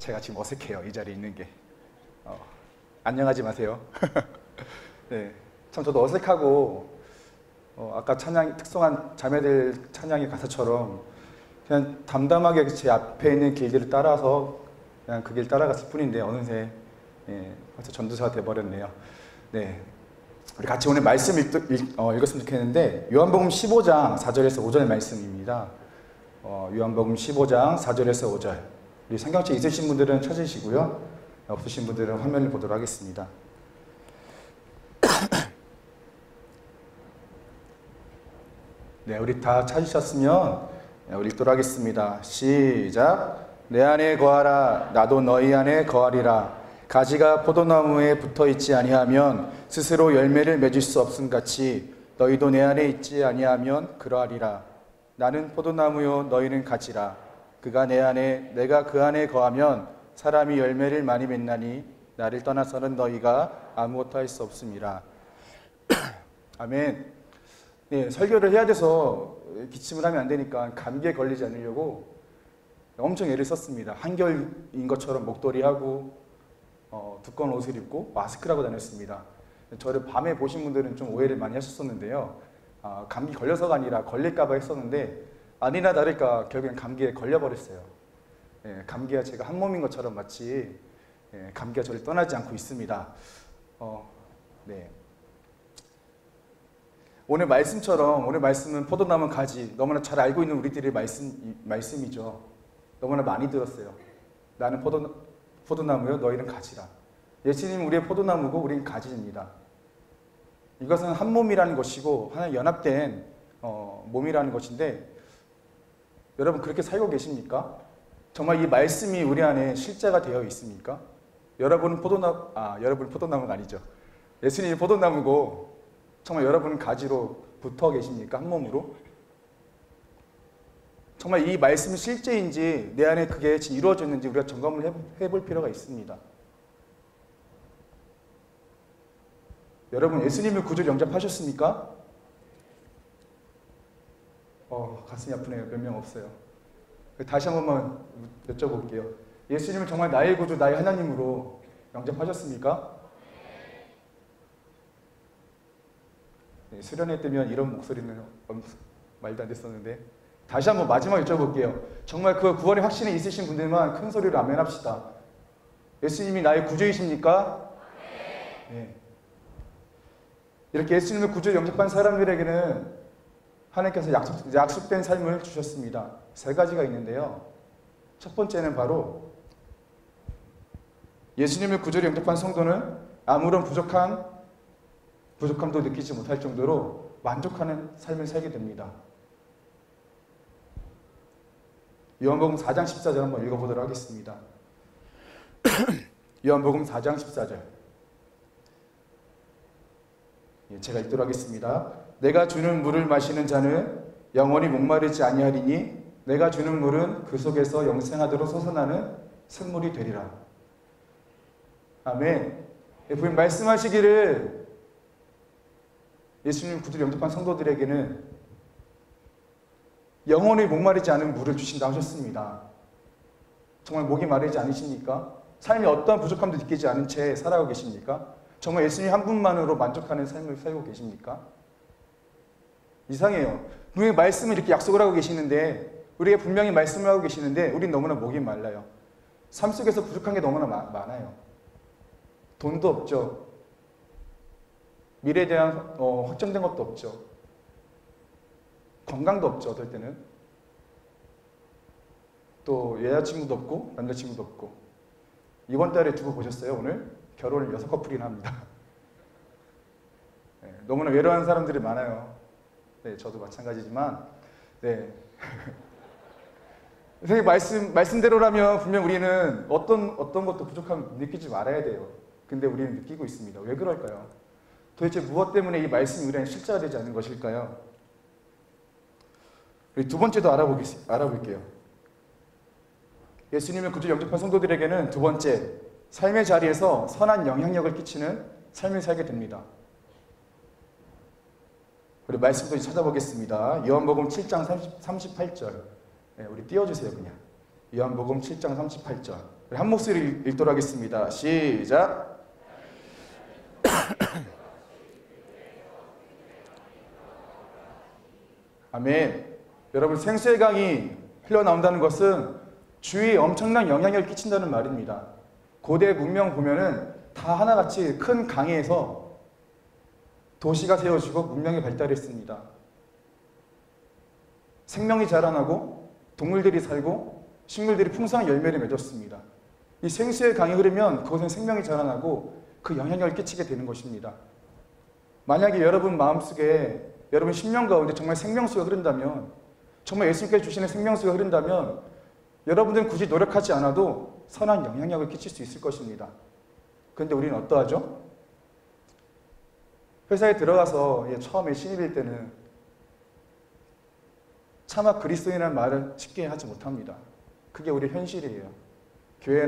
제가 지금 어색해요. 이 자리에 있는 게. 안녕하지 마세요. 네, 참 저도 어색하고 아까 찬양 특성한 자매들 찬양의 가사처럼 그냥 담담하게 제 앞에 있는 길들을 따라서 그냥 그 길 따라갔을 뿐인데 어느새 벌써 전도사가 돼버렸네요. 네, 우리 같이 오늘 말씀 읽었으면 좋겠는데 요한복음 15장 4절에서 5절 말씀입니다. 요한복음 15장 4절에서 5절. 우리 성경책 있으신 분들은 찾으시고요. 없으신 분들은 화면을 보도록 하겠습니다. 네, 우리 다 찾으셨으면 우리 읽도록 하겠습니다. 시작. 내 안에 거하라. 나도 너희 안에 거하리라. 가지가 포도나무에 붙어있지 아니하면 스스로 열매를 맺을 수 없음 같이 너희도 내 안에 있지 아니하면 그러하리라. 나는 포도나무요 너희는 가지라. 그가 내 안에 내가 그 안에 거하면 사람이 열매를 많이 맺나니 나를 떠나서는 너희가 아무것도 할 수 없음이라. 아멘. 네, 설교를 해야 돼서 기침을 하면 안 되니까 감기에 걸리지 않으려고 엄청 애를 썼습니다. 한결인 것처럼 목도리하고 두꺼운 옷을 입고 마스크를 하고 다녔습니다. 저를 밤에 보신 분들은 좀 오해를 많이 하셨었는데요. 감기 걸려서가 아니라 걸릴까 봐 했었는데 아니나 다를까 결국엔 감기에 걸려버렸어요. 감기가 제가 한 몸인 것처럼 마치 감기가 저를 떠나지 않고 있습니다. 네. 오늘 말씀처럼 오늘 말씀은 포도나무 가지 너무나 잘 알고 있는 우리들의 말씀이죠. 너무나 많이 들었어요. 나는 포도나무요 너희는 가지라. 예수님은 우리의 포도나무고 우리는 가지입니다. 이것은 한 몸이라는 것이고 하나의 연합된 몸이라는 것인데 여러분 그렇게 살고 계십니까? 정말 이 말씀이 우리 안에 실제가 되어 있습니까? 여러분은 포도나무가 아니죠. 예수님이 포도나무고 정말 여러분은 가지로 붙어 계십니까? 한 몸으로? 정말 이 말씀이 실제인지 내 안에 그게 지금 이루어졌는지 우리가 점검을 해볼 필요가 있습니다. 여러분 예수님을 구주로 영접하셨습니까? 가슴이 아프네요. 몇 명 없어요. 다시 한 번만 여쭤볼게요. 예수님을 정말 나의 구주, 나의 하나님으로 영접하셨습니까? 네, 수련회 때면 이런 목소리는 말도 안 됐었는데 다시 한번 마지막 여쭤볼게요. 정말 그 구원의 확신이 있으신 분들만 큰 소리로 아멘 합시다. 예수님이 나의 구주이십니까? 네. 이렇게 예수님을 구주로 영접한 사람들에게는 하나님께서 약속된 삶을 주셨습니다. 세 가지가 있는데요. 첫 번째는 바로 예수님을 구주로 영접한 성도는 아무런 부족함도 느끼지 못할 정도로 만족하는 삶을 살게 됩니다. 요한복음 4장 14절 한번 읽어보도록 하겠습니다. 요한복음 4장 14절. 제가 읽도록 하겠습니다. 내가 주는 물을 마시는 자는 영원히 목마르지 아니하리니 내가 주는 물은 그 속에서 영생하도록 솟아나는 샘물이 되리라. 아멘. 부인 말씀하시기를 예수님 구주로 영접한 성도들에게는 영원히 목마르지 않은 물을 주신다 하셨습니다. 정말 목이 마르지 않으십니까? 삶에 어떠한 부족함도 느끼지 않은 채 살아가고 계십니까? 정말 예수님 한 분만으로 만족하는 삶을 살고 계십니까? 이상해요. 분명히 말씀을 이렇게 약속을 하고 계시는데 우리가 분명히 말씀을 하고 계시는데 우린 너무나 목이 말라요. 삶 속에서 부족한 게 너무나 많아요. 돈도 없죠. 미래에 대한 확정된 것도 없죠. 건강도 없죠. 어떨 때는. 또 여자친구도 없고 남자친구도 없고. 이번 달에 두고 보셨어요? 오늘? 결혼을 6커플이나 합니다. 네, 너무나 외로운 사람들이 많아요. 네, 저도 마찬가지지만 네. 선생님 말씀대로라면 분명 우리는 어떤 것도 부족함 느끼지 말아야 돼요. 근데 우리는 느끼고 있습니다. 왜 그럴까요? 도대체 무엇 때문에 이 말씀이 우리 안에 실제화되지 않는 것일까요? 우리 두 번째도 알아볼게요. 예수님을 구주 영접한 성도들에게는 두 번째, 삶의 자리에서 선한 영향력을 끼치는 삶을 살게 됩니다. 우리 말씀도 찾아보겠습니다. 요한복음 7장 38절. 네, 우리 띄워주세요, 그냥. 요한복음 7장 38절. 한 목소리 읽도록 하겠습니다. 시작. 아멘. 여러분, 생수의 강이 흘러나온다는 것은 주위에 엄청난 영향력을 끼친다는 말입니다. 고대 문명 보면은 다 하나같이 큰 강에서 도시가 세워지고 문명이 발달했습니다. 생명이 자라나고 동물들이 살고 식물들이 풍성한 열매를 맺었습니다. 이 생수의 강이 흐르면 그것은 생명이 자라나고 그 영향력을 끼치게 되는 것입니다. 만약에 여러분 마음속에 여러분 심령 가운데 정말 생명수가 흐른다면, 정말 예수님께서 주시는 생명수가 흐른다면 여러분들은 굳이 노력하지 않아도 선한 영향력을 끼칠 수 있을 것입니다. 그런데 우리는 어떠하죠? 회사에 들어가서 처음에 신입일 때는 차마 그리스도인이라는 말을 쉽게 하지 못합니다. 그게 우리 현실이에요. 교회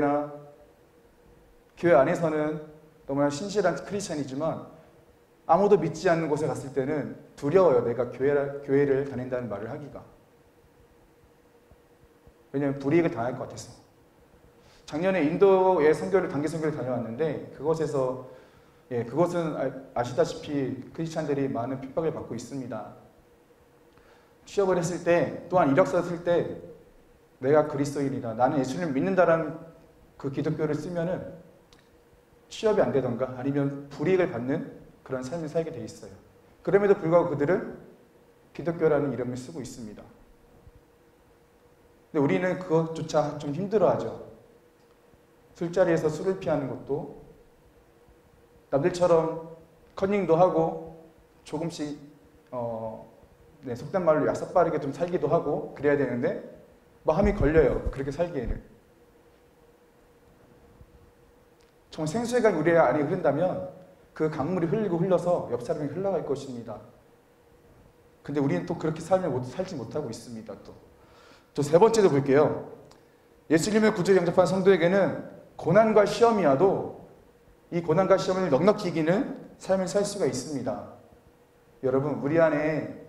안에서는 너무나 신실한 크리스찬이지만 아무도 믿지 않는 곳에 갔을 때는 두려워요. 내가 교회를 다닌다는 말을 하기가. 왜냐하면 불이익을 당할 것 같아서. 작년에 인도의 단기 선교를 다녀왔는데 그곳은 아시다시피 크리스찬들이 많은 핍박을 받고 있습니다. 취업을 했을 때, 또한 이력서 쓸 때 내가 그리스도인이다, 나는 예수님을 믿는다라는 그 기독교를 쓰면은 취업이 안 되던가 아니면 불이익을 받는 그런 삶을 살게 돼 있어요. 그럼에도 불구하고 그들은 기독교라는 이름을 쓰고 있습니다. 근데 우리는 그것조차 좀 힘들어하죠. 술자리에서 술을 피하는 것도, 남들처럼 컨닝도 하고 조금씩 속된 말로 약삭빠르게 좀 살기도 하고 그래야 되는데 마음이 걸려요. 그렇게 살기에는. 정말 생수의 강이 우리 안에 흐른다면 그 강물이 흘러서 옆 사람이 흘러갈 것입니다. 근데 우리는 또 그렇게 살지 못하고 있습니다. 또 세 번째도 볼게요. 예수님을 구주로 영접한 성도에게는 고난과 시험이 와도 이 고난과 시험을 넉넉히 이기는 삶을 살 수가 있습니다. 여러분, 우리 안에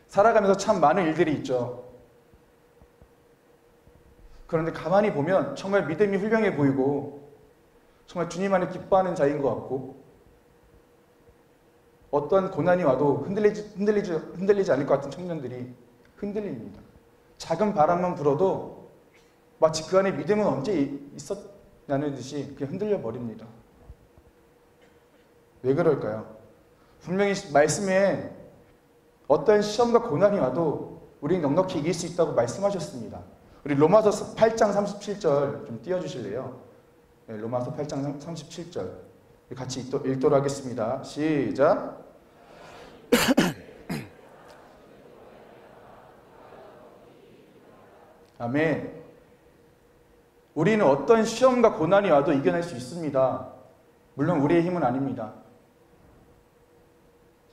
살아가면서 참 많은 일들이 있죠. 그런데 가만히 보면 정말 믿음이 훌륭해 보이고 정말 주님 안에 기뻐하는 자인 것 같고, 어떠한 고난이 와도 흔들리지 않을 것 같은 청년들이 흔들립니다. 작은 바람만 불어도 마치 그 안에 믿음은 언제 있었냐는 듯이 그냥 흔들려 버립니다. 왜 그럴까요? 분명히 말씀에 어떤 시험과 고난이 와도 우리는 넉넉히 이길 수 있다고 말씀하셨습니다. 우리 로마서 8장 37절 좀 띄워주실래요? 네, 로마서 8장 37절 같이 읽도록 하겠습니다. 시작. 아멘. 우리는 어떤 시험과 고난이 와도 이겨낼 수 있습니다. 물론 우리의 힘은 아닙니다.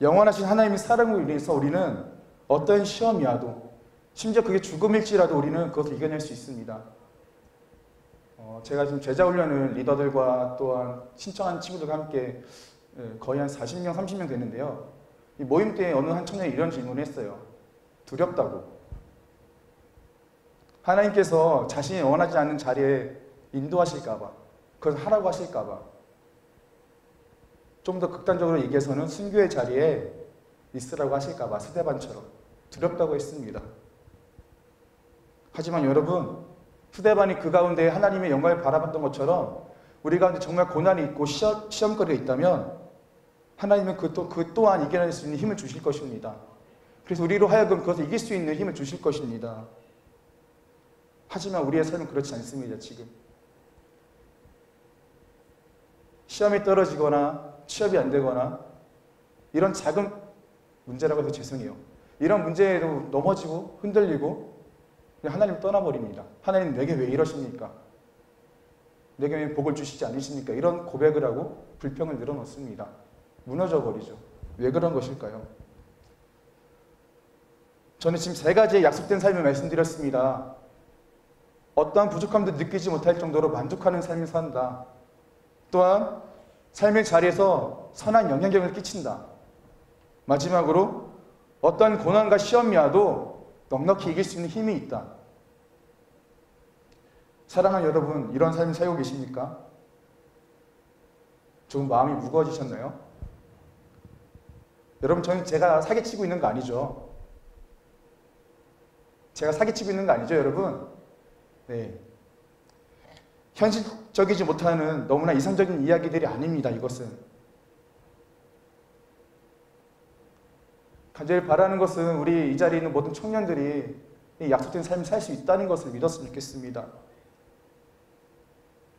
영원하신 하나님의 사랑으로 인해서 우리는 어떤 시험이 와도, 심지어 그게 죽음일지라도 우리는 그것을 이겨낼 수 있습니다. 제가 지금 제자훈련을 리더들과 또한 신청한 친구들과 함께 거의 한 40명, 30명 됐는데요. 이 모임 때 어느 한 청년이 이런 질문을 했어요. 두렵다고. 하나님께서 자신이 원하지 않는 자리에 인도하실까봐, 그걸 하라고 하실까봐. 좀 더 극단적으로 얘기해서는 순교의 자리에 있으라고 하실까봐, 스데반처럼 두렵다고 했습니다. 하지만 여러분, 스데반이 그 가운데 하나님의 영광을 바라봤던 것처럼 우리 가운데 정말 고난이 있고 시험거리가 있다면 하나님은 그 또한 이겨낼 수 있는 힘을 주실 것입니다. 그래서 우리로 하여금 그것을 이길 수 있는 힘을 주실 것입니다. 하지만 우리의 삶은 그렇지 않습니다. 지금 시험이 떨어지거나 취업이 안 되거나 이런 작은 문제라고 해서 죄송해요. 이런 문제에도 넘어지고 흔들리고 하나님 떠나버립니다. 하나님 내게 왜 이러십니까? 내게 왜 복을 주시지 않으십니까? 이런 고백을 하고 불평을 늘어놓습니다. 무너져 버리죠. 왜 그런 것일까요? 저는 지금 3가지의 약속된 삶을 말씀드렸습니다. 어떠한 부족함도 느끼지 못할 정도로 만족하는 삶을 산다. 또한 삶의 자리에서 선한 영향력을 끼친다. 마지막으로 어떠한 고난과 시험이 와도 넉넉히 이길 수 있는 힘이 있다. 사랑하는 여러분, 이런 삶을 살고 계십니까? 조금 마음이 무거워지셨나요? 여러분, 제가 사기치고 있는 거 아니죠? 제가 사기치고 있는 거 아니죠, 여러분? 네. 현실적이지 못하는 너무나 이상적인 이야기들이 아닙니다, 이것은. 간절히 바라는 것은 우리 이 자리에 있는 모든 청년들이 이 약속된 삶을 살 수 있다는 것을 믿었으면 좋겠습니다.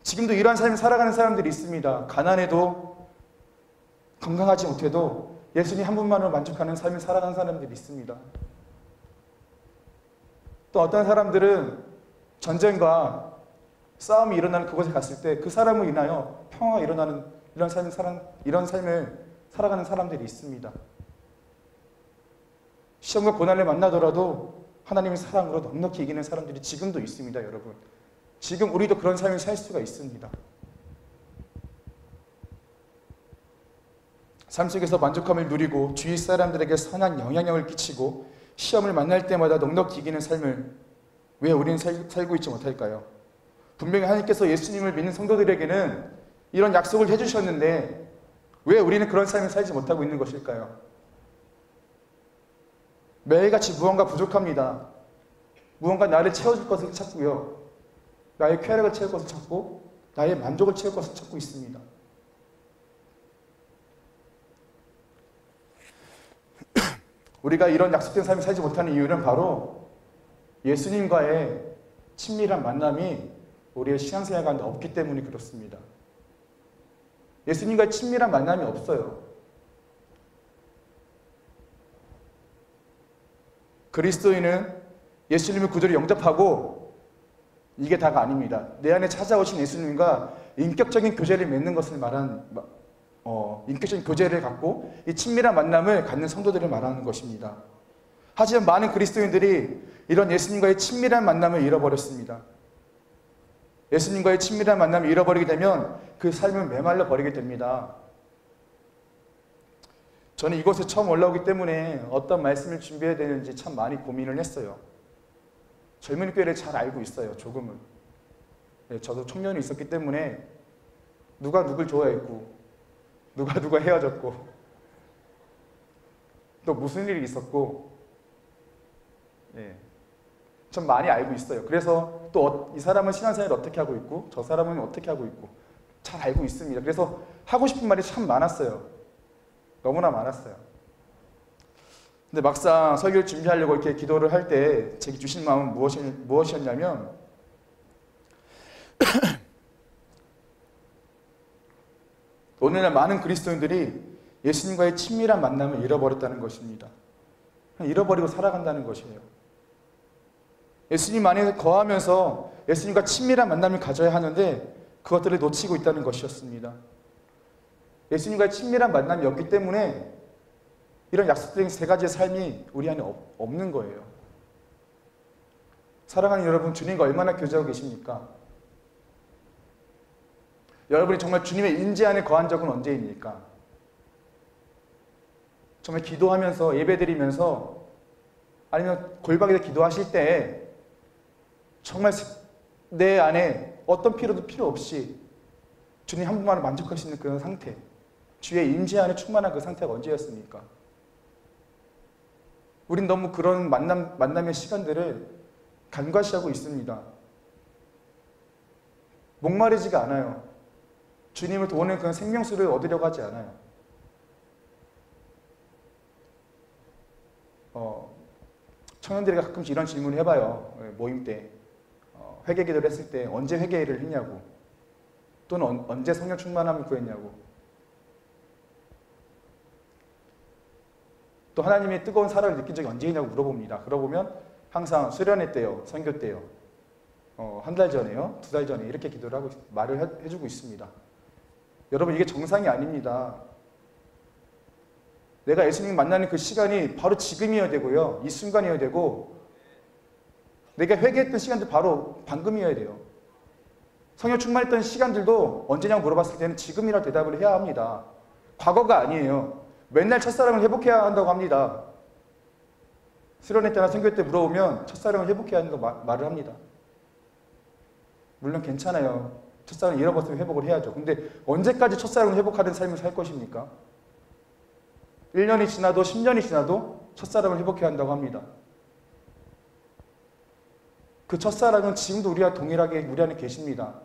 지금도 이러한 삶을 살아가는 사람들이 있습니다. 가난해도 건강하지 못해도 예수님 한 분만으로 만족하는 삶을 살아가는 사람들이 있습니다. 또 어떤 사람들은 전쟁과 싸움이 일어나는 그곳에 갔을 때 그 사람을 인하여 평화가 일어나는 이런 삶을 살아가는 사람들이 있습니다. 시험과 고난을 만나더라도 하나님의 사랑으로 넉넉히 이기는 사람들이 지금도 있습니다, 여러분. 지금 우리도 그런 삶을 살 수가 있습니다. 삶 속에서 만족함을 누리고 주위 사람들에게 선한 영향력을 끼치고 시험을 만날 때마다 넉넉히 이기는 삶을 왜 우리는 살고 있지 못할까요? 분명히 하나님께서 예수님을 믿는 성도들에게는 이런 약속을 해주셨는데 왜 우리는 그런 삶을 살지 못하고 있는 것일까요? 매일같이 무언가 부족합니다. 무언가 나를 채워줄 것을 찾고요. 나의 쾌락을 채울 것을 찾고 나의 만족을 채울 것을 찾고 있습니다. 우리가 이런 약속된 삶을 살지 못하는 이유는 바로 예수님과의 친밀한 만남이 우리의 신앙생활 가운데 없기 때문에 그렇습니다. 예수님과의 친밀한 만남이 없어요. 그리스도인은 예수님의 구주를 영접하고 이게 다가 아닙니다. 내 안에 찾아오신 예수님과 인격적인 교제를 맺는 것을 인격적인 교제를 갖고 이 친밀한 만남을 갖는 성도들을 말하는 것입니다. 하지만 많은 그리스도인들이 이런 예수님과의 친밀한 만남을 잃어버렸습니다. 예수님과의 친밀한 만남을 잃어버리게 되면 그 삶은 메말라 버리게 됩니다. 저는 이곳에 처음 올라오기 때문에 어떤 말씀을 준비해야 되는지 참 많이 고민을 했어요. 젊은 교회를 잘 알고 있어요, 조금은. 네, 저도 청년이 있었기 때문에 누가 누굴 좋아했고 누가 헤어졌고 또 무슨 일이 있었고 좀 많이 알고 있어요. 그래서 또 이 사람은 신앙생활을 어떻게 하고 있고 저 사람은 어떻게 하고 있고 잘 알고 있습니다. 그래서 하고 싶은 말이 참 많았어요. 너무나 많았어요. 근데 막상 설교를 준비하려고 이렇게 기도를 할 때 제게 주신 마음은 무엇이었냐면 오늘날 많은 그리스도인들이 예수님과의 친밀한 만남을 잃어버렸다는 것입니다. 잃어버리고 살아간다는 것이에요. 예수님 안에 거하면서 예수님과 친밀한 만남을 가져야 하는데 그것들을 놓치고 있다는 것이었습니다. 예수님과의 친밀한 만남이 없기 때문에 이런 약속된 세 가지의 삶이 우리 안에 없는 거예요. 사랑하는 여러분, 주님과 얼마나 교제하고 계십니까? 여러분이 정말 주님의 임재 안에 거한 적은 언제입니까? 정말 기도하면서 예배드리면서 아니면 골방에서 기도하실 때 정말 내 안에 어떤 필요도 필요 없이 주님 한 분만을 만족할 수 있는 그런 상태, 주의 임재 안에 충만한 그 상태가 언제였습니까? 우린 너무 그런 만남의 시간들을 간과시하고 있습니다. 목마르지가 않아요. 주님을 도우는 그런 생명수를 얻으려고 하지 않아요. 청년들이 가끔씩 이런 질문을 해봐요. 모임 때. 회개 기도를 했을 때 언제 회개를 했냐고. 또는 언제 성령 충만함을 구했냐고. 또 하나님의 뜨거운 사랑을 느낀 적이 언제이냐고 물어봅니다. 그러보면 항상 수련회 때요, 선교 때요, 한 달 전에요, 2달 전에 이렇게 기도를 하고 말을 해주고 있습니다. 여러분, 이게 정상이 아닙니다. 내가 예수님 만나는 그 시간이 바로 지금이어야 되고요, 이 순간이어야 되고, 내가 회개했던 시간도 바로 방금이어야 돼요. 성령 충만했던 시간들도 언제냐고 물어봤을 때는 지금이라 대답을 해야 합니다. 과거가 아니에요. 맨날 첫사랑을 회복해야 한다고 합니다. 수련회 때나 선교 때 물어보면 첫사랑을 회복해야 한다고 말을 합니다. 물론 괜찮아요. 첫사랑 잃어버렸으면 회복을 해야죠. 근데 언제까지 첫사랑을 회복하는 삶을 살 것입니까? 1년이 지나도 10년이 지나도 첫사랑을 회복해야 한다고 합니다. 그 첫사랑은 지금도 우리와 동일하게 우리 안에 계십니다.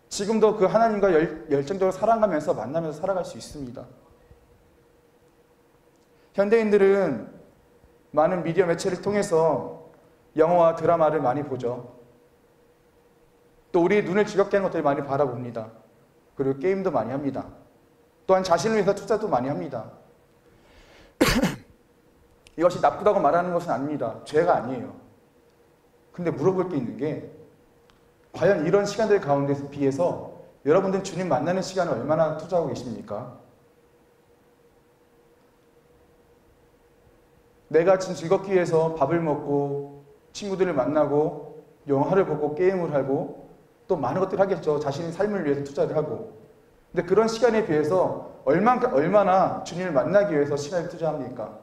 지금도 그 하나님과 열정적으로 사랑하면서 만나면서 살아갈 수 있습니다. 현대인들은 많은 미디어 매체를 통해서 영화와 드라마를 많이 보죠. 또 우리 눈을 즐겁게 하는 것들을 많이 바라봅니다. 그리고 게임도 많이 합니다. 또한 자신을 위해서 투자도 많이 합니다. 이것이 나쁘다고 말하는 것은 아닙니다. 죄가 아니에요. 근데 물어볼 게 있는 게 과연 이런 시간들 가운데서 비해서 여러분들은 주님 만나는 시간을 얼마나 투자하고 계십니까? 내가 지금 즐겁기 위해서 밥을 먹고 친구들을 만나고 영화를 보고 게임을 하고 또 많은 것들을 하겠죠. 자신의 삶을 위해서 투자를 하고. 근데 그런 시간에 비해서 얼마나 주님을 만나기 위해서 시간을 투자합니까?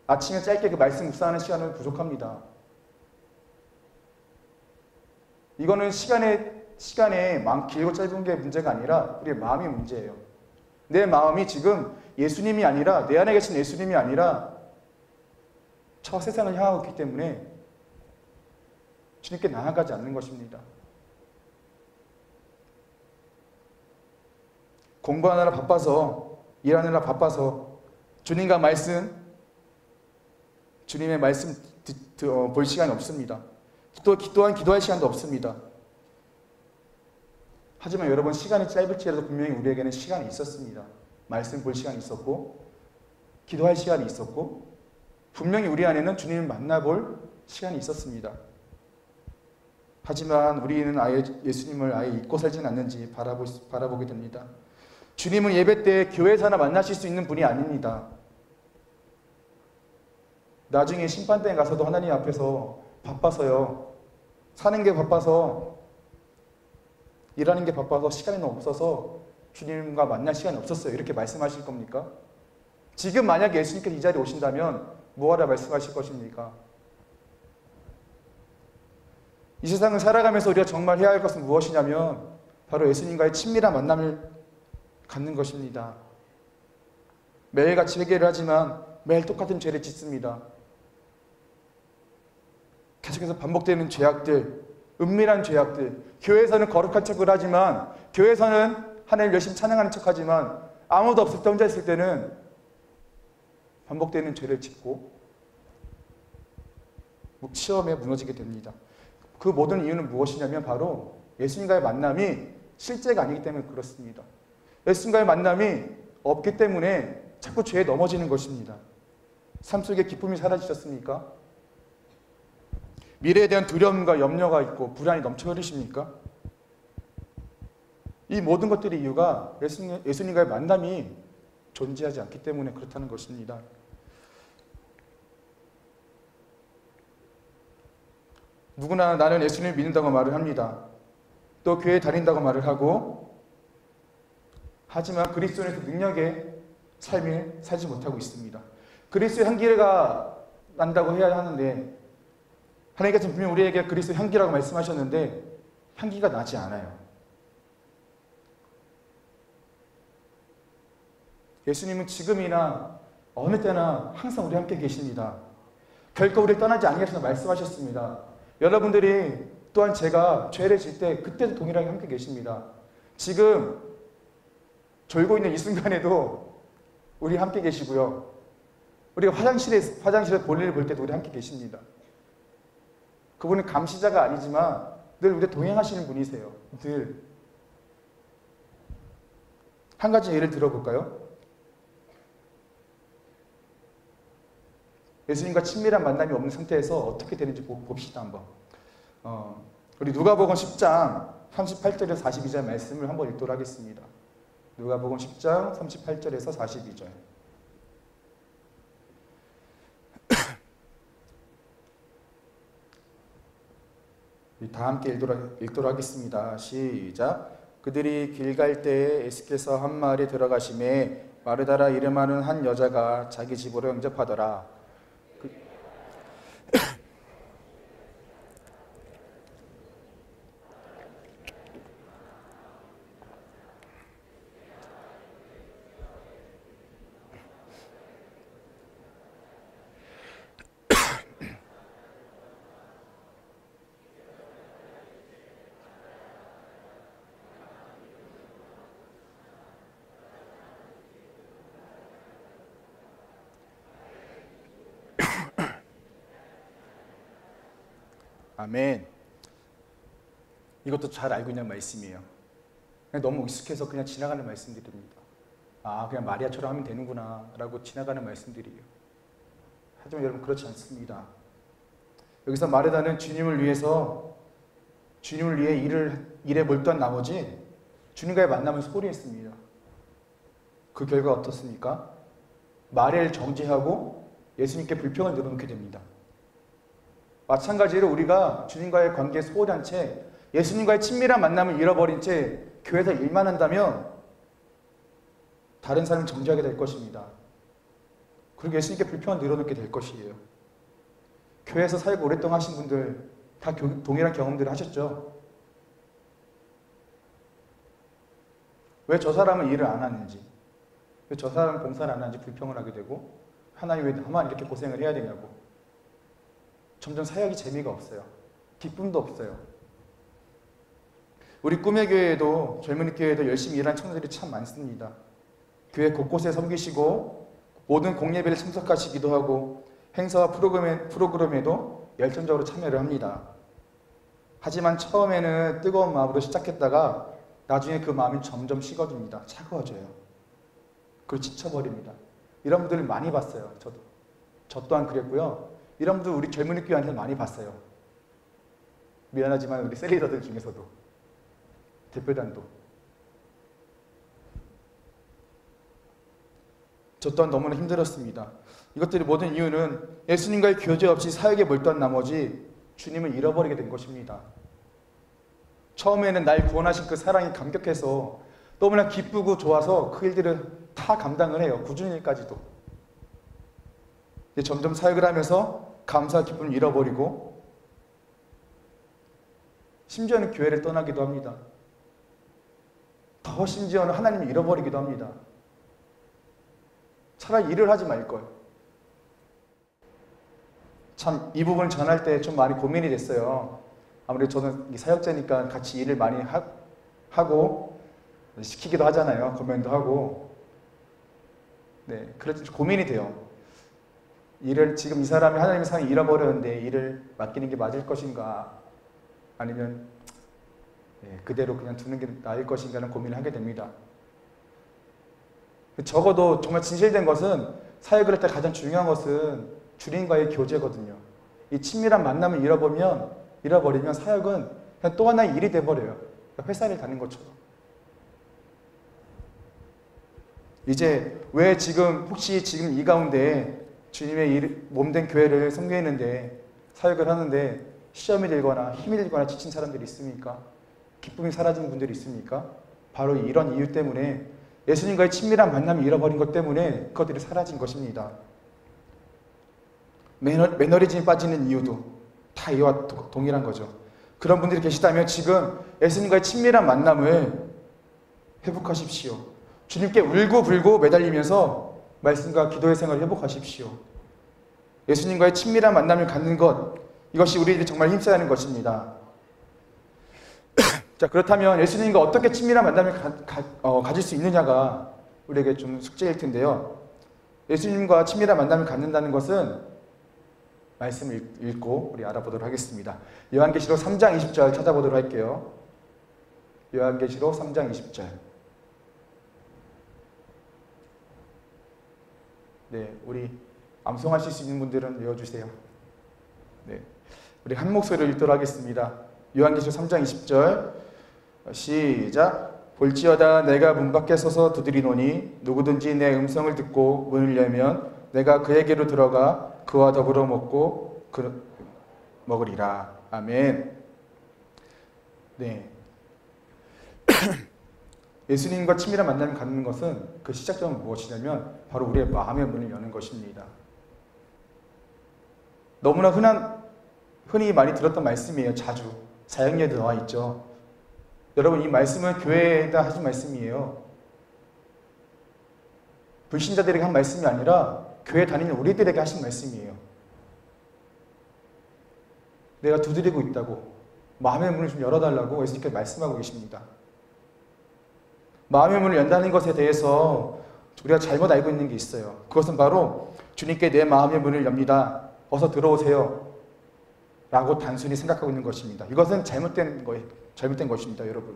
아침에 짧게 그 말씀 묵상하는 시간은 부족합니다. 이거는 시간에 길고 짧은 게 문제가 아니라 우리의 마음이 문제예요. 내 마음이 지금 예수님이 아니라, 내 안에 계신 예수님이 아니라 저 세상을 향하고 있기 때문에 주님께 나아가지 않는 것입니다. 공부하느라 바빠서, 일하느라 바빠서 주님의 말씀 볼 시간이 없습니다. 또한 기도할 시간도 없습니다. 하지만 여러분, 시간이 짧을지라도 분명히 우리에게는 시간이 있었습니다. 말씀 볼 시간이 있었고 기도할 시간이 있었고 분명히 우리 안에는 주님을 만나볼 시간이 있었습니다. 하지만 우리는 아예 예수님을 아예 잊고 살지는 않는지 바라보게 됩니다. 주님은 예배 때 교회에서나 만나실 수 있는 분이 아닙니다. 나중에 심판대에 가서도 하나님 앞에서 바빠서요. 사는 게 바빠서, 일하는 게 바빠서 시간이 너무 없어서 주님과 만날 시간이 없었어요. 이렇게 말씀하실 겁니까? 지금 만약에 예수님께서 이 자리에 오신다면 뭐하라 말씀하실 것입니까? 이 세상을 살아가면서 우리가 정말 해야 할 것은 무엇이냐면 바로 예수님과의 친밀한 만남을 갖는 것입니다. 매일같이 회개를 하지만 매일 똑같은 죄를 짓습니다. 계속해서 반복되는 죄악들, 은밀한 죄악들, 교회에서는 거룩한 척을 하지만, 교회에서는 하나님 열심히 찬양하는 척하지만 아무도 없을 때 혼자 있을 때는 반복되는 죄를 짓고 시험에 무너지게 됩니다. 그 모든 이유는 무엇이냐면 바로 예수님과의 만남이 실제가 아니기 때문에 그렇습니다. 예수님과의 만남이 없기 때문에 자꾸 죄에 넘어지는 것입니다. 삶 속에 기쁨이 사라지셨습니까? 미래에 대한 두려움과 염려가 있고 불안이 넘쳐 흐르십니까? 이 모든 것들의 이유가 예수님과의 만남이 존재하지 않기 때문에 그렇다는 것입니다. 누구나 나는 예수님을 믿는다고 말을 합니다. 또 교회에 다닌다고 말을 하고, 하지만 그리스도의 능력의 삶을 살지 못하고 있습니다. 그리스도의 향기가 난다고 해야 하는데, 하나님께서 분명히 우리에게 그리스도의 향기라고 말씀하셨는데 향기가 나지 않아요. 예수님은 지금이나 어느 때나 항상 우리 함께 계십니다. 결코 우리를 떠나지 않으시겠다 말씀하셨습니다. 여러분들이 또한 제가 죄를 질 때 그때도 동일하게 함께 계십니다. 지금 졸고 있는 이 순간에도 우리 함께 계시고요. 우리가 화장실에 볼일을 볼 때도 우리 함께 계십니다. 그분은 감시자가 아니지만 늘 우리 동행하시는 분이세요. 늘. 한 가지 예를 들어볼까요? 예수님과 친밀한 만남이 없는 상태에서 어떻게 되는지 봅시다 한번. 우리 누가복음 10장 38절에서 42절 말씀을 한번 읽도록 하겠습니다. 누가복음 10장 38절에서 42절. 다 함께 읽도록 하겠습니다. 시작. 그들이 길 갈 때에 예수께서 한 마을에 들어가심에 마르다라 이름하는 한 여자가 자기 집으로 영접하더라. 아멘. 이것도 잘 알고 있는 말씀이에요. 그냥 너무 익숙해서 그냥 지나가는 말씀들입니다. 아, 그냥 마리아처럼 하면 되는구나 라고 지나가는 말씀들이에요. 하지만 여러분, 그렇지 않습니다. 여기서 마르다는 주님을 위해 일에 몰두한 나머지 주님과의 만남을 소홀히 했습니다. 그 결과 어떻습니까? 마리아를 정죄하고 예수님께 불평을 늘어놓게 됩니다. 마찬가지로 우리가 주님과의 관계에 소홀히 한 채 예수님과의 친밀한 만남을 잃어버린 채 교회에서 일만 한다면 다른 사람을 정죄하게 될 것입니다. 그리고 예수님께 불평을 늘어놓게 될 것이에요. 교회에서 사역 오랫동안 하신 분들 다 동일한 경험들을 하셨죠? 왜 저 사람은 일을 안 하는지, 왜 저 사람은 봉사를 안 하는지 불평을 하게 되고, 하나님 왜 나만 이렇게 고생을 해야 되냐고. 점점 사역이 재미가 없어요. 기쁨도 없어요. 우리 꿈의 교회에도, 젊은이 교회에도 열심히 일하는 청년들이 참 많습니다. 교회 곳곳에 섬기시고 모든 공예배를 참석하시기도 하고 행사와 프로그램에도 열정적으로 참여를 합니다. 하지만 처음에는 뜨거운 마음으로 시작했다가 나중에 그 마음이 점점 식어집니다. 차가워져요. 그리고 지쳐버립니다. 이런 분들을 많이 봤어요. 저 또한 그랬고요. 이런 분들 우리 젊은이 교회한테 많이 봤어요. 미안하지만 우리 셀리더들 중에서도, 대표단도. 저 또한 너무나 힘들었습니다. 이것들의 모든 이유는 예수님과의 교제 없이 사역에 몰두한 나머지 주님을 잃어버리게 된 것입니다. 처음에는 날 구원하신 그 사랑이 감격해서 너무나 기쁘고 좋아서 그 일들을 다 감당을 해요. 굳은 일까지도. 점점 사역을 하면서 감사와 기쁨을 잃어버리고 심지어는 교회를 떠나기도 합니다. 더 심지어는 하나님을 잃어버리기도 합니다. 차라리 일을 하지 말걸. 참 이 부분을 전할 때 좀 많이 고민이 됐어요. 아무래도 저는 사역자니까 같이 일을 많이 하고 시키기도 하잖아요. 검연도 하고. 네, 그래서 고민이 돼요. 일을 지금 이 사람이 하나님의 사랑을 잃어버렸는데 일을 맡기는 게 맞을 것인가, 아니면 그대로 그냥 두는 게 나을 것인가는 고민을 하게 됩니다. 적어도 정말 진실된 것은, 사역을 할 때 가장 중요한 것은 주님과의 교제거든요. 이 친밀한 만남을 잃어버리면 사역은 그냥 또 하나의 일이 돼버려요. 회사를 다닌 것처럼. 이제 왜 혹시 지금 이 가운데 주님의 몸된 교회를 섬기는데, 사역을 하는데 시험이 들거나 힘이 들거나 지친 사람들이 있습니까? 기쁨이 사라진 분들이 있습니까? 바로 이런 이유 때문에, 예수님과의 친밀한 만남을 잃어버린 것 때문에 그것들이 사라진 것입니다. 매너리즘이 빠지는 이유도 다 이와 동일한 거죠. 그런 분들이 계시다면 지금 예수님과의 친밀한 만남을 회복하십시오. 주님께 울고불고 매달리면서 말씀과 기도의 생활을 회복하십시오. 예수님과의 친밀한 만남을 갖는 것, 이것이 우리들이 정말 힘써야 하는 것입니다. 자, 그렇다면 예수님과 어떻게 친밀한 만남을 가질 수 있느냐가 우리에게 좀 숙제일 텐데요. 예수님과 친밀한 만남을 갖는다는 것은 말씀을 읽고 우리 알아보도록 하겠습니다. 요한계시록 3장 20절 찾아보도록 할게요. 요한계시록 3장 20절. 네, 우리 암송하실 수 있는 분들은 외워주세요. 네, 우리 한 목소리로 읽도록 하겠습니다. 요한계시록 3장 20절 시작. 볼지어다 내가 문 밖에 서서 두드리노니 누구든지 내 음성을 듣고 문을 열면 내가 그에게로 들어가 그와 더불어 먹으리라. 아멘. 네. 예수님과 친밀한 만남을 갖는 것은 그 시작점은 무엇이냐면 바로 우리의 마음의 문을 여는 것입니다. 너무나 흔히 많이 들었던 말씀이에요. 자주 사역예도 나와 있죠. 여러분, 이 말씀은 교회에다 하신 말씀이에요. 불신자들에게 한 말씀이 아니라 교회 다니는 우리들에게 하신 말씀이에요. 내가 두드리고 있다고, 마음의 문을 좀 열어달라고 예수님께서 말씀하고 계십니다. 마음의 문을 연다는 것에 대해서 우리가 잘못 알고 있는 게 있어요. 그것은 바로 주님께 내 마음의 문을 엽니다. 어서 들어오세요 라고 단순히 생각하고 있는 것입니다. 이것은 잘못된 것입니다, 여러분.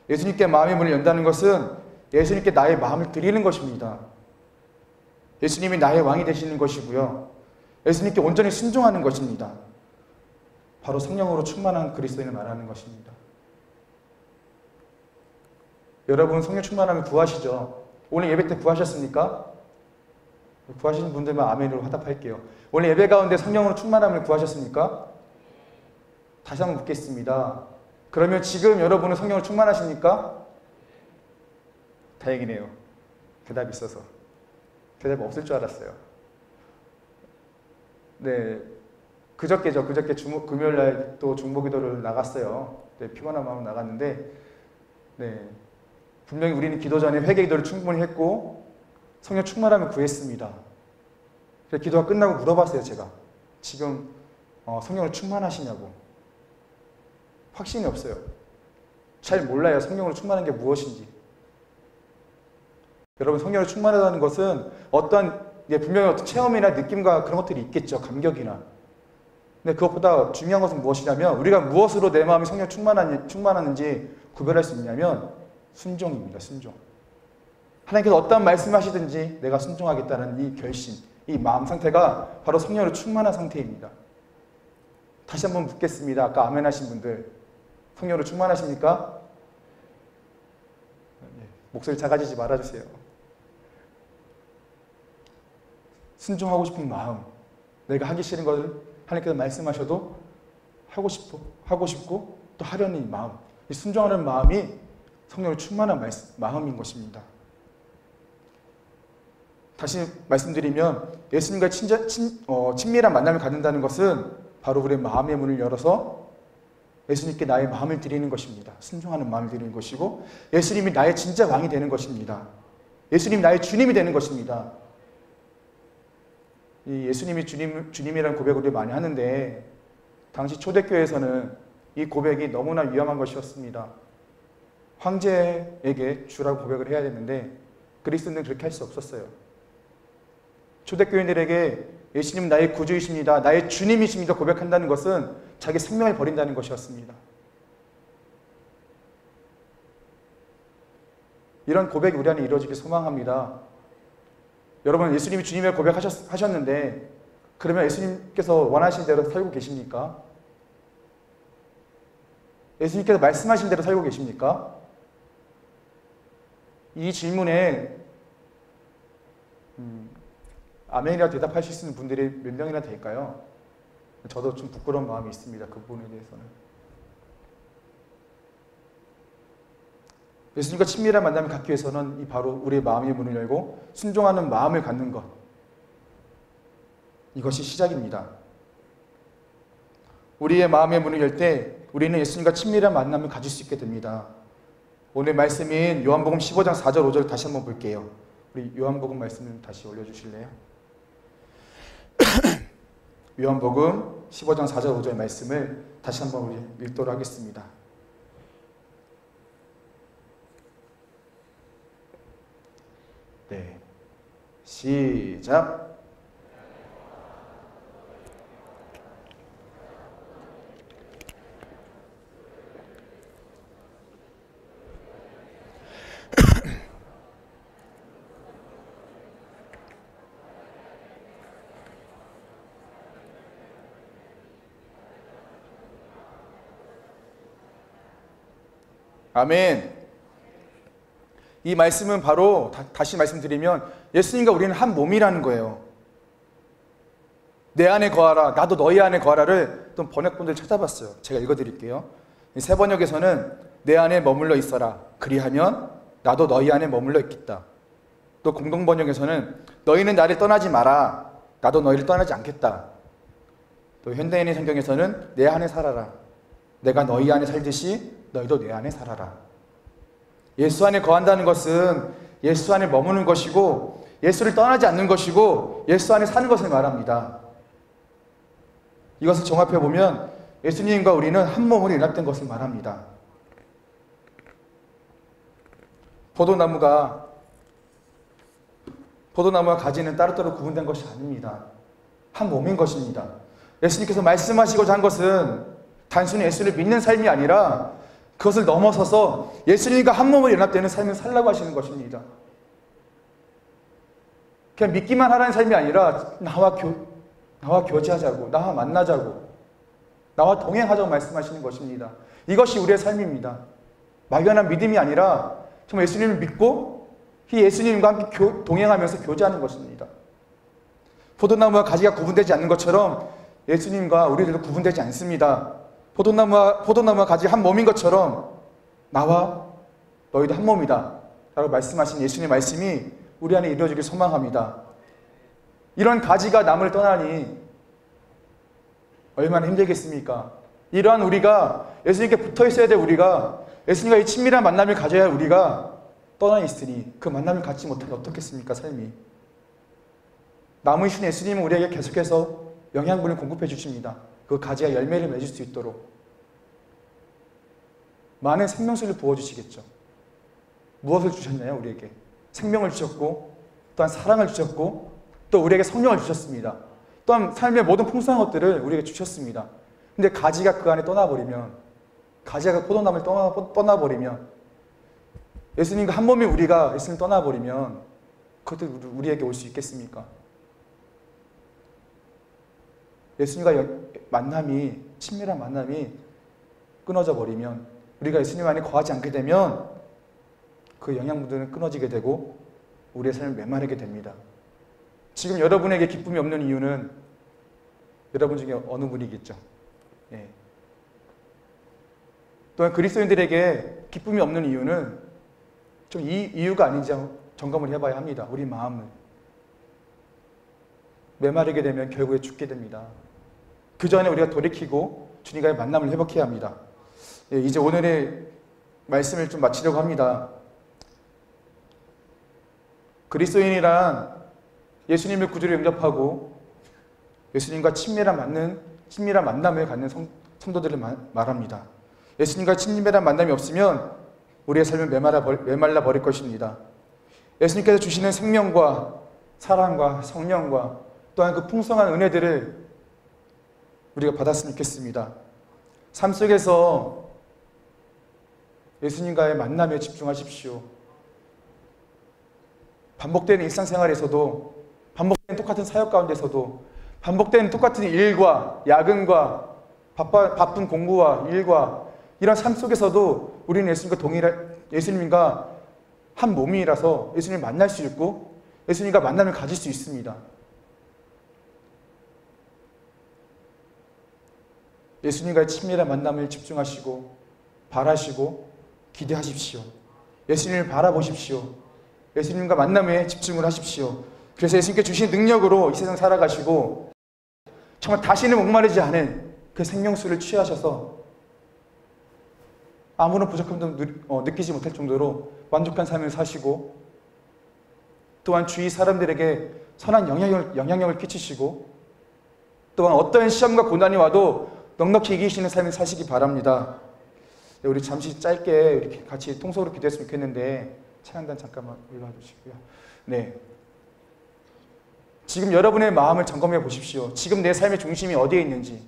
예수님께 마음의 문을 연다는 것은 예수님께 나의 마음을 드리는 것입니다. 예수님이 나의 왕이 되시는 것이고요. 예수님께 온전히 순종하는 것입니다. 바로 성령으로 충만한 그리스도인을 말하는 것입니다. 여러분, 성령 충만하면 구하시죠? 오늘 예배 때 구하셨습니까? 구하시는 분들만 아멘으로 화답할게요. 오늘 예배 가운데 성령으로 충만함을 구하셨습니까? 다시 한번 묻겠습니다. 그러면 지금 여러분은 성령으로 충만하십니까? 다행이네요. 대답이 있어서. 대답이 없을 줄 알았어요. 네, 그저께죠. 금요일날 또 중보기도를 나갔어요. 네, 피곤한 마음으로 나갔는데, 네, 분명히 우리는 기도 전에 회개기도를 충분히 했고 성령 충만함을 구했습니다. 그래서 기도가 끝나고 물어봤어요. 제가 지금 성령으로 충만하시냐고. 확신이 없어요. 잘 몰라요. 성령으로 충만한 게 무엇인지. 여러분, 성령으로 충만하다는 것은 분명히 어떤 체험이나 느낌과 그런 것들이 있겠죠. 감격이나. 근데 그것보다 중요한 것은 무엇이냐면, 우리가 무엇으로 내 마음이 성령 충만하는지 구별할 수 있냐면 순종입니다. 순종. 하나님께서 어떤 말씀하시든지 내가 순종하겠다는 이 결심, 이 마음 상태가 바로 성령으로 충만한 상태입니다. 다시 한번 묻겠습니다. 아까 아멘 하신 분들, 성령으로 충만하십니까? 목소리 작아지지 말아주세요. 순종하고 싶은 마음, 내가 하기 싫은 것을 하나님께서 말씀하셔도 하고 싶고 또 하려는 이 마음, 이 순종하는 마음이 성령으로 충만한 마음인 것입니다. 다시 말씀드리면 예수님과 친밀한 만남을 갖는다는 것은 바로 우리의 마음의 문을 열어서 예수님께 나의 마음을 드리는 것입니다. 순종하는 마음을 드리는 것이고, 예수님이 나의 진짜 왕이 되는 것입니다. 예수님이 나의 주님이 되는 것입니다. 이 예수님이 주님이라는 고백을 우리 많이 하는데, 당시 초대교회에서는 이 고백이 너무나 위험한 것이었습니다. 황제에게 주라고 고백을 해야 됐는데 그리스도인들은 그렇게 할 수 없었어요. 초대교인들에게 예수님 나의 구주이십니다, 나의 주님이십니다 고백한다는 것은 자기 생명을 버린다는 것이었습니다. 이런 고백이 우리 안에 이루어지길 소망합니다. 여러분, 예수님이 주님을 고백하셨는데 그러면 예수님께서 원하신 대로 살고 계십니까? 예수님께서 말씀하신 대로 살고 계십니까? 이 질문에 아멘이라 대답하실 수 있는 분들이 몇 명이나 될까요? 저도 좀 부끄러운 마음이 있습니다. 그 부분에 대해서는. 예수님과 친밀한 만남을 갖기 위해서는 바로 우리의 마음의 문을 열고 순종하는 마음을 갖는 것, 이것이 시작입니다. 우리의 마음의 문을 열 때 우리는 예수님과 친밀한 만남을 가질 수 있게 됩니다. 오늘 말씀인 요한복음 15장 4절 5절 다시 한번 볼게요. 우리 요한복음 말씀을 다시 올려주실래요? 요한복음 15장 4절 5절 말씀을 다시 한번 우리 읽도록 하겠습니다. 네, 시작. 아멘. 이 말씀은 바로 다시 말씀드리면 예수님과 우리는 한 몸이라는 거예요. 내 안에 거하라, 나도 너희 안에 거하라를 또 번역본들 찾아봤어요. 제가 읽어드릴게요. 새 번역에서는 내 안에 머물러 있어라, 그리하면 나도 너희 안에 머물러 있겠다. 또 공동번역에서는 너희는 나를 떠나지 마라, 나도 너희를 떠나지 않겠다. 또 현대인의 성경에서는 내 안에 살아라, 내가 너희 안에 살듯이 너희도 내 안에 살아라. 예수 안에 거한다는 것은 예수 안에 머무는 것이고 예수를 떠나지 않는 것이고 예수 안에 사는 것을 말합니다. 이것을 종합해 보면 예수님과 우리는 한 몸으로 연합된 것을 말합니다. 포도나무가 가지는 따로따로 구분된 것이 아닙니다. 한 몸인 것입니다. 예수님께서 말씀하시고자 한 것은 단순히 예수를 믿는 삶이 아니라 그것을 넘어서서 예수님과 한 몸으로 연합되는 삶을 살라고 하시는 것입니다. 그냥 믿기만 하라는 삶이 아니라 나와 교제하자고, 나와 만나자고, 나와 동행하자고 말씀하시는 것입니다. 이것이 우리의 삶입니다. 막연한 믿음이 아니라 정말 예수님을 믿고 이 예수님과 함께 동행하면서 교제하는 것입니다. 포도나무와 가지가 구분되지 않는 것처럼 예수님과 우리들도 구분되지 않습니다. 포도나무와 가지 한 몸인 것처럼 나와 너희도 한 몸이다 라고 말씀하신 예수님의 말씀이 우리 안에 이루어지길 소망합니다. 이런 가지가 나무를 떠나니 얼마나 힘들겠습니까? 이러한 우리가 예수님께 붙어 있어야 될 우리가 예수님과 이 친밀한 만남을 가져야 할 우리가 떠나 있으니 그 만남을 갖지 못하면 어떻겠습니까? 삶이. 나무이신 예수님은 우리에게 계속해서 영양분을 공급해 주십니다. 그 가지가 열매를 맺을 수 있도록 많은 생명수를 부어주시겠죠. 무엇을 주셨나요? 우리에게 생명을 주셨고 또한 사랑을 주셨고 또 우리에게 성령을 주셨습니다. 또한 삶의 모든 풍성한 것들을 우리에게 주셨습니다. 근데 가지가 그 안에 떠나버리면, 가지가 그 포도나무를 떠나버리면, 예수님과 한 몸이 우리가 예수님을 떠나버리면 그것도 우리에게 올 수 있겠습니까? 예수님과 만남이, 친밀한 만남이 끊어져 버리면, 우리가 예수님 안에 거하지 않게 되면 그 영양분들은 끊어지게 되고 우리의 삶을 메마르게 됩니다. 지금 여러분에게 기쁨이 없는 이유는 여러분 중에 어느 분이겠죠? 예. 또한 그리스도인들에게 기쁨이 없는 이유는 좀 이 이유가 아닌지 점검을 해봐야 합니다. 우리 마음을. 메마르게 되면 결국에 죽게 됩니다. 그 전에 우리가 돌이키고 주님과의 만남을 회복해야 합니다. 예, 이제 오늘의 말씀을 좀 마치려고 합니다. 그리스도인이란 예수님을 구주로 영접하고 예수님과 친밀한 만남을 갖는 성도들을 말합니다. 예수님과 친밀한 만남이 없으면 우리의 삶은 메말라 버릴 것입니다. 예수님께서 주시는 생명과 사랑과 성령과 또한 그 풍성한 은혜들을 우리가 받았으면 좋겠습니다. 삶 속에서 예수님과의 만남에 집중하십시오. 반복되는 일상생활에서도, 반복되는 똑같은 사역 가운데서도, 반복되는 똑같은 일과 야근과 바쁜 공부와 일과 이런 삶 속에서도 우리는 예수님과 한 몸이라서 예수님을 만날 수 있고 예수님과 만남을 가질 수 있습니다. 예수님과의 친밀한 만남을 집중하시고 바라시고 기대하십시오. 예수님을 바라보십시오. 예수님과 만남에 집중을 하십시오. 그래서 예수님께 주신 능력으로 이 세상 살아가시고 정말 다시는 목마르지 않은 그 생명수를 취하셔서 아무런 부족함도 느끼지 못할 정도로 만족한 삶을 사시고 또한 주위 사람들에게 선한 영향력을 끼치시고 또한 어떠한 시험과 고난이 와도 넉넉히 이기시는 삶을 사시기 바랍니다. 네, 우리 잠시 짧게 이렇게 같이 통속으로 기도했으면 좋겠는데 찬양단 잠깐만 올라와 주시고요. 네. 지금 여러분의 마음을 점검해 보십시오. 지금 내 삶의 중심이 어디에 있는지.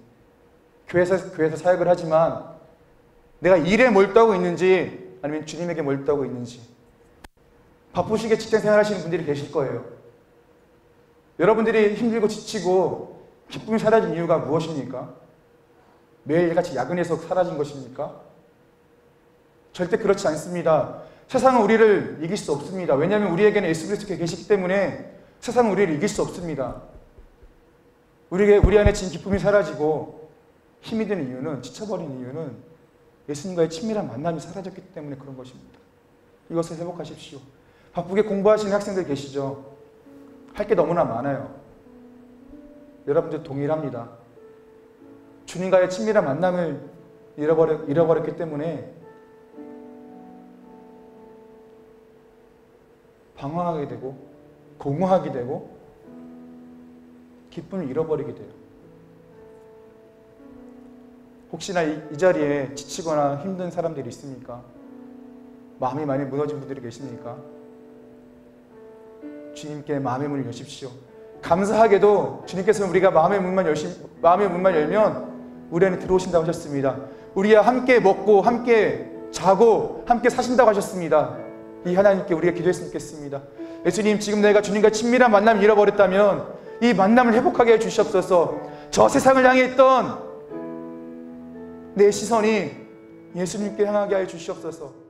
교회에서 사역을 하지만 내가 일에 몰두하고 있는지 아니면 주님에게 몰두하고 있는지. 바쁘시게 직장생활 하시는 분들이 계실 거예요. 여러분들이 힘들고 지치고 기쁨이 사라진 이유가 무엇입니까? 매일같이 야근해서 사라진 것입니까? 절대 그렇지 않습니다. 세상은 우리를 이길 수 없습니다. 왜냐하면 우리에게는 예수 그리스도께서 계시기 때문에 세상은 우리를 이길 수 없습니다. 우리 안에 진 기쁨이 사라지고 힘이 드는 이유는, 지쳐버린 이유는 예수님과의 친밀한 만남이 사라졌기 때문에 그런 것입니다. 이것을 회복하십시오. 바쁘게 공부하시는 학생들 계시죠? 할 게 너무나 많아요. 여러분들 동일합니다. 주님과의 친밀한 만남을 잃어버렸기 때문에 방황하게 되고 공허하게 되고 기쁨을 잃어버리게 돼요. 혹시나 이 자리에 지치거나 힘든 사람들이 있습니까? 마음이 많이 무너진 분들이 계십니까? 주님께 마음의 문을 여십시오. 감사하게도 주님께서는 우리가 마음의 문만 열면 우리 안에 들어오신다고 하셨습니다. 우리와 함께 먹고 함께 자고 함께 사신다고 하셨습니다. 이 하나님께 우리가 기도했으면 좋겠습니다. 예수님, 지금 내가 주님과 친밀한 만남을 잃어버렸다면 이 만남을 회복하게 해주시옵소서. 저 세상을 향해 있던 내 시선이 예수님께 향하게 하여 주시옵소서.